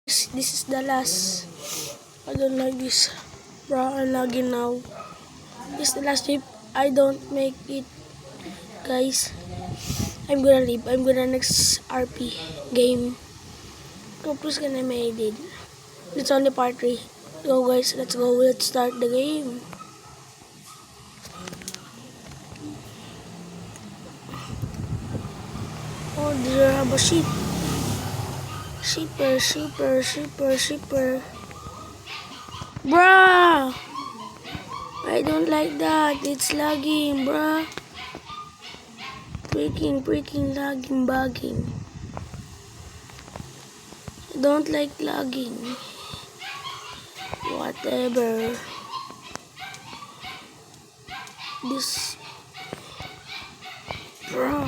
This is the last. I don't like this. Bro, I'm lagging now. This is the last trip. I don't make it, guys. I'm gonna leave. I'm gonna next RP game. Go, please can I made it. It's only part 3. Go, guys. Let's go. Let's start the game. Oh, there have a sheep. Sheeper. Bruh! I don't like that. It's lagging, bruh. Freaking lagging, bugging. I don't like lagging. Whatever. This. Bruh.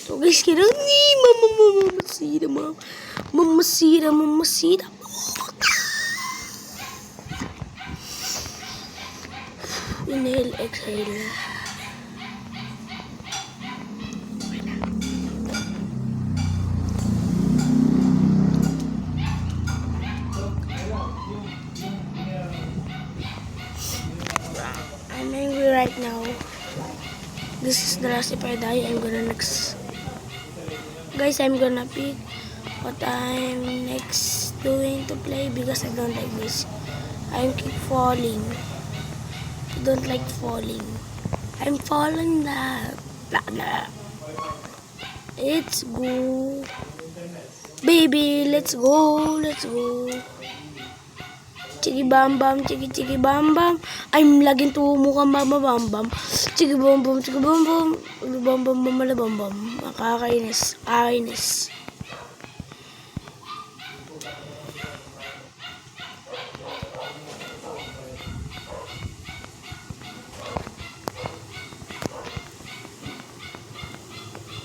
So guys, kira ni mamacita. Inhale, exhale. I'm angry right now. This is the last. If I die, I'm gonna next. Guys, I'm gonna pick what I'm next doing to play because I don't like this. I keep falling. I don't like falling. I'm falling na. Blah, blah. Let's go. Baby, let's go. Chiki bam bam. I'm lagging to mukhang bam bam. Chiki bam bam. Bam bam. Nakakainis.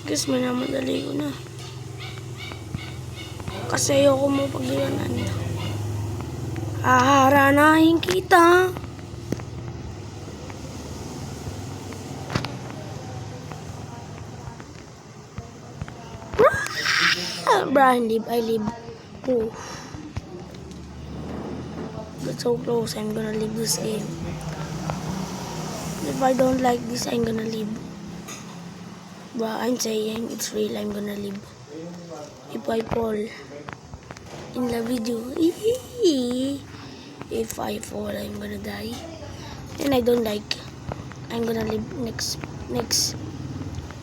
Guys, minamadali ko na. Kasi ayoko mo pagliwanan. Haharanahin kita. I live. Oh. That's so close. I'm gonna leave this game. If I don't like this, I'm gonna leave. But I'm saying it's real. I'm gonna leave. If I fall in the video, if I fall, I'm gonna die. And I don't like. I'm gonna leave next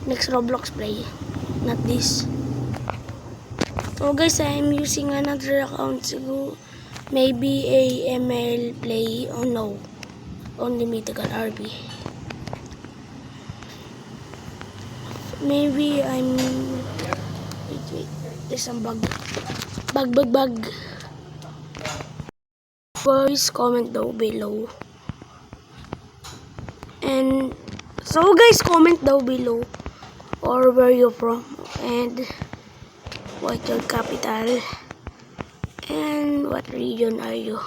Roblox play. Not this. So guys, I'm using another account. So maybe a ML play. Oh no, only mythical RP. Maybe I'm. Wait. There's some bug. Boys, comment down below. And so guys, comment down below or where you're from and what your capital and what region are you.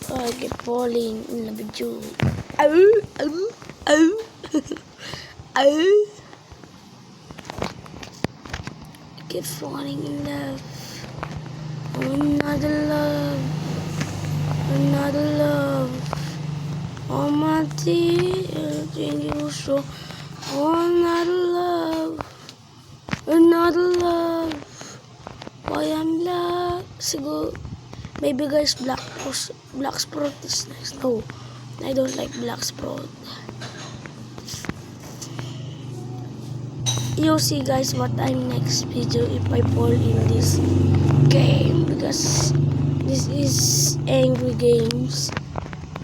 I keep falling in love with you. I keep falling in love. Another love. Oh my dear, you so. Another love. Why I'm black? Siguro. Maybe guys, Black Sprout is next. No, I don't like Black Sprout. You see guys what I'm next video if I fall in this game because this is angry games,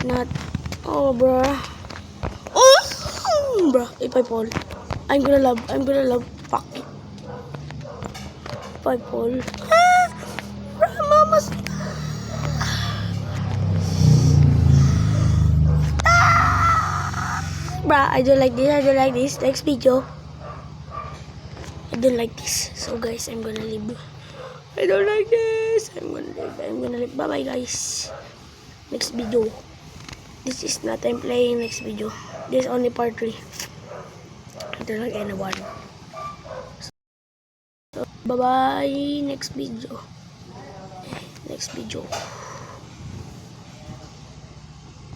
not bruh. Bruh, if I fall, I'm gonna love. Fuck it. If I fall, bruh, mama's. Bruh, I don't like this. Next video. I don't like this. So guys, I'm gonna leave I don't like this. I'm gonna leave. Bye-bye, guys. Next video. This is not I'm playing next video. This is only part 3. I don't like anyone. So, bye-bye. Next video. Next video.